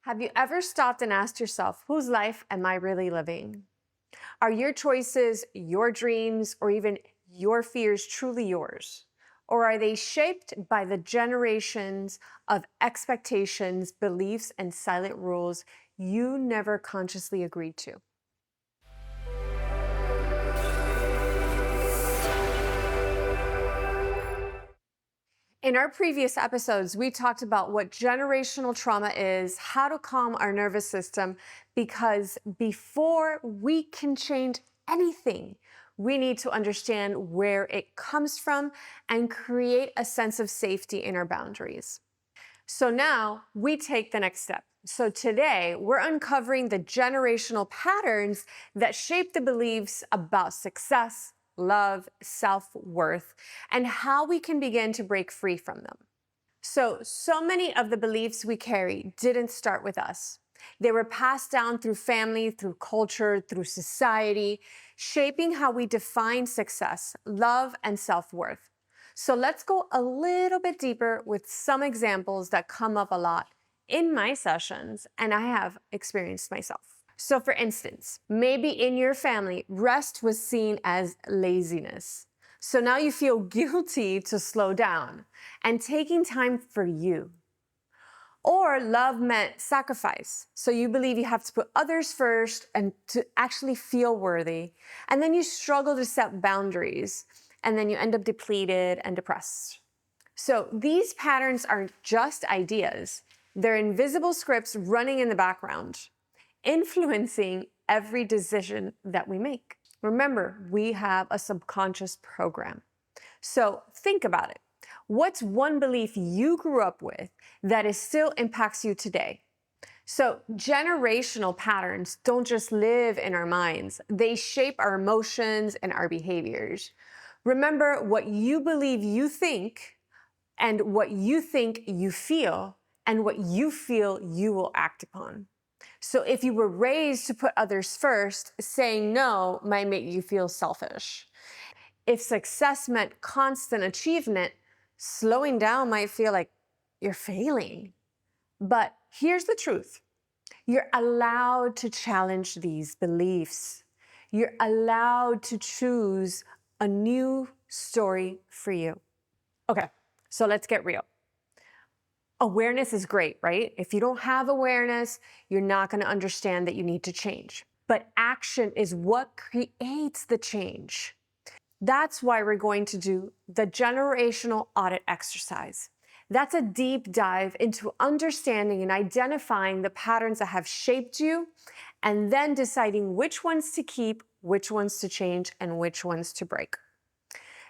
Have you ever stopped and asked yourself, whose life am I really living? Are your choices, your dreams, or even your fears truly yours? Or are they shaped by the generations of expectations, beliefs, and silent rules you never consciously agreed to? In our previous episodes, we talked about what generational trauma is, how to calm our nervous system, because before we can change anything, we need to understand where it comes from and create a sense of safety in our boundaries. So now we take the next step. So today we're uncovering the generational patterns that shape the beliefs about success, love, self-worth, and how we can begin to break free from them. So many of the beliefs we carry didn't start with us. They were passed down through family, through culture, through society, shaping how we define success, love, and self-worth. So let's go a little bit deeper with some examples that come up a lot in my sessions, and I have experienced myself. So for instance, maybe in your family, rest was seen as laziness. So now you feel guilty to slow down and taking time for you. Or love meant sacrifice. So you believe you have to put others first and to actually feel worthy. And then you struggle to set boundaries. And then you end up depleted and depressed. So these patterns aren't just ideas. They're invisible scripts running in the background, influencing every decision that we make. Remember, we have a subconscious program. So think about it. What's one belief you grew up with that still impacts you today? So generational patterns don't just live in our minds. They shape our emotions and our behaviors. Remember, what you believe you think, and what you think you feel, and what you feel you will act upon. So if you were raised to put others first, saying no might make you feel selfish. If success meant constant achievement, slowing down might feel like you're failing. But here's the truth. You're allowed to challenge these beliefs. You're allowed to choose a new story for you. Okay, so let's get real. Awareness is great, right? If you don't have awareness, you're not going to understand that you need to change. But action is what creates the change. That's why we're going to do the generational audit exercise. That's a deep dive into understanding and identifying the patterns that have shaped you, and then deciding which ones to keep, which ones to change, and which ones to break.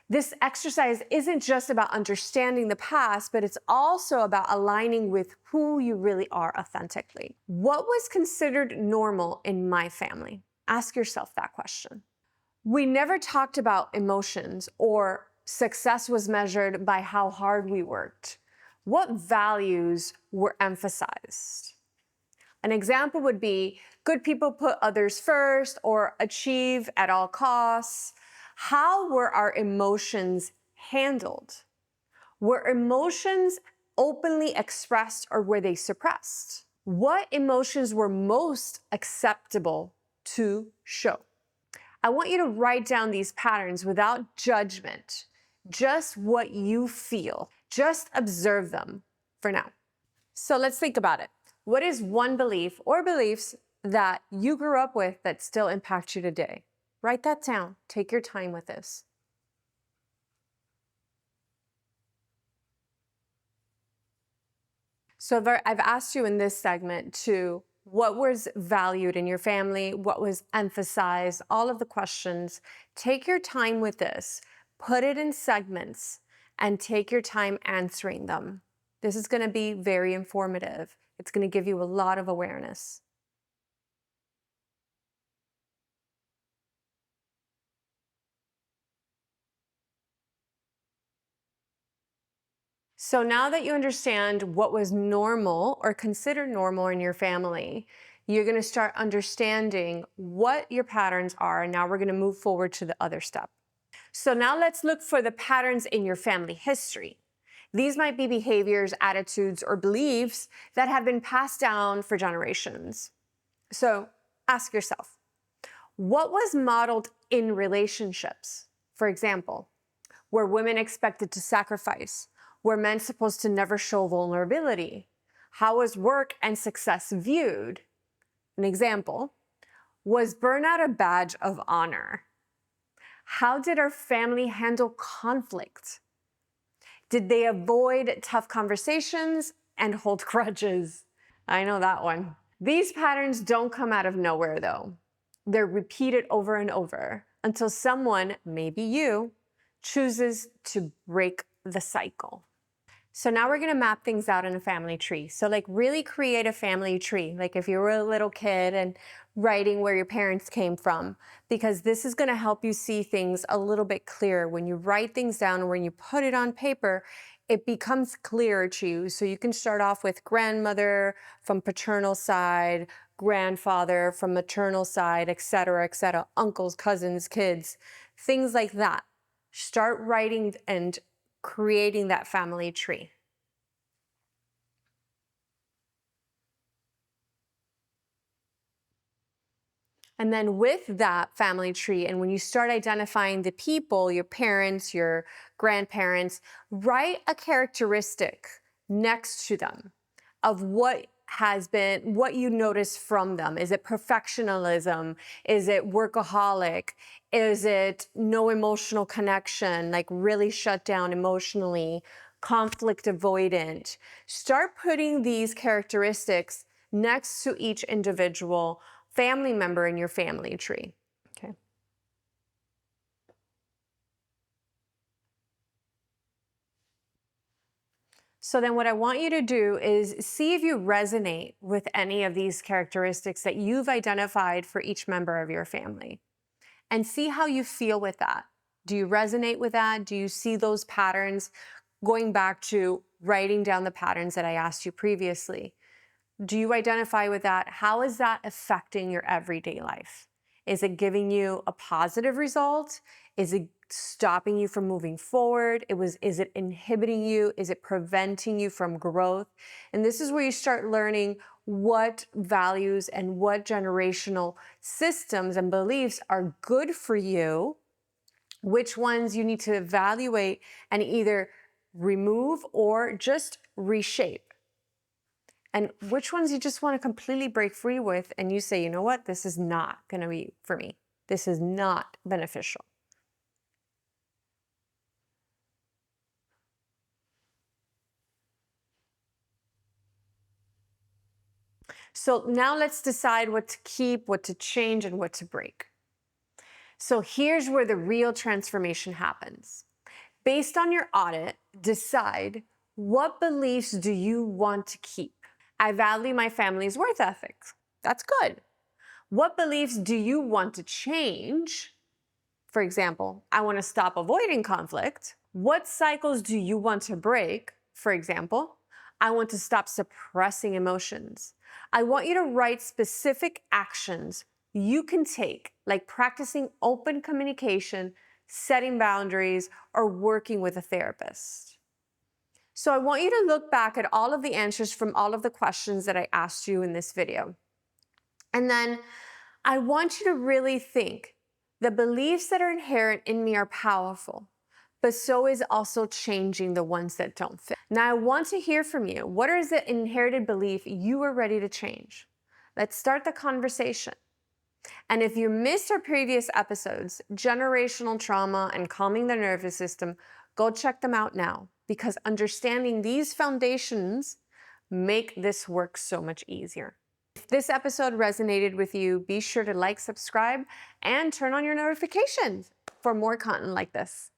This exercise isn't just about understanding the past, but it's also about aligning with who you really are authentically. What was considered normal in my family? Ask yourself that question. We never talked about emotions, or success was measured by how hard we worked. What values were emphasized? An example would be good people put others first, or achieve at all costs. How were our emotions handled? Were emotions openly expressed, or were they suppressed? What emotions were most acceptable to show? I want you to write down these patterns without judgment, just what you feel. Just observe them for now. So let's think about it. What is one belief or beliefs that you grew up with that still impact you today? Write that down. Take your time with this. So I've asked you in this segment to what was valued in your family, what was emphasized, all of the questions. Take your time with this. Put it in segments and take your time answering them. This is going to be very informative. It's going to give you a lot of awareness. So now that you understand what was normal or considered normal in your family, you're going to start understanding what your patterns are. And now we're going to move forward to the other step. So now let's look for the patterns in your family history. These might be behaviors, attitudes, or beliefs that have been passed down for generations. So ask yourself, what was modeled in relationships? For example, were women expected to sacrifice? Were men supposed to never show vulnerability? How was work and success viewed? An example, was burnout a badge of honor? How did our family handle conflict? Did they avoid tough conversations and hold grudges? I know that one. These patterns don't come out of nowhere though. They're repeated over and over until someone, maybe you, chooses to break the cycle. So now we're gonna map things out in a family tree. So like really create a family tree. Like if you were a little kid and writing where your parents came from, because this is gonna help you see things a little bit clearer. When you write things down or when you put it on paper, it becomes clearer to you. So you can start off with grandmother from paternal side, grandfather from maternal side, et cetera, uncles, cousins, kids, things like that. Start writing and creating that family tree. And then with that family tree, and when you start identifying the people, your parents, your grandparents, write a characteristic next to them of what has been, what you notice from them. Is it perfectionism? Is it workaholic? Is it no emotional connection, like really shut down emotionally, conflict avoidant? Start putting these characteristics next to each individual family member in your family tree. Okay. So then what I want you to do is see if you resonate with any of these characteristics that you've identified for each member of your family, and see how you feel with that. Do you resonate with that? Do you see those patterns? Going back to writing down the patterns that I asked you previously. Do you identify with that? How is that affecting your everyday life? Is it giving you a positive result? Is it stopping you from moving forward? Is it inhibiting you? Is it preventing you from growth? And this is where you start learning what values and what generational systems and beliefs are good for you, which ones you need to evaluate and either remove or just reshape. And which ones you just want to completely break free with, and you say, you know what, this is not going to be for me. This is not beneficial. So now let's decide what to keep, what to change, and what to break. So here's where the real transformation happens. Based on your audit, decide what beliefs do you want to keep. I value my family's work ethic. That's good. What beliefs do you want to change? For example, I want to stop avoiding conflict. What cycles do you want to break? For example, I want to stop suppressing emotions. I want you to write specific actions you can take, like practicing open communication, setting boundaries, or working with a therapist. So I want you to look back at all of the answers from all of the questions that I asked you in this video. And then I want you to really think, the beliefs that are inherent in me are powerful, but so is also changing the ones that don't fit. Now I want to hear from you. What is the inherited belief you are ready to change? Let's start the conversation. And if you missed our previous episodes, generational trauma and calming the nervous system, go check them out now, because understanding these foundations make this work so much easier. If this episode resonated with you, be sure to like, subscribe, and turn on your notifications for more content like this.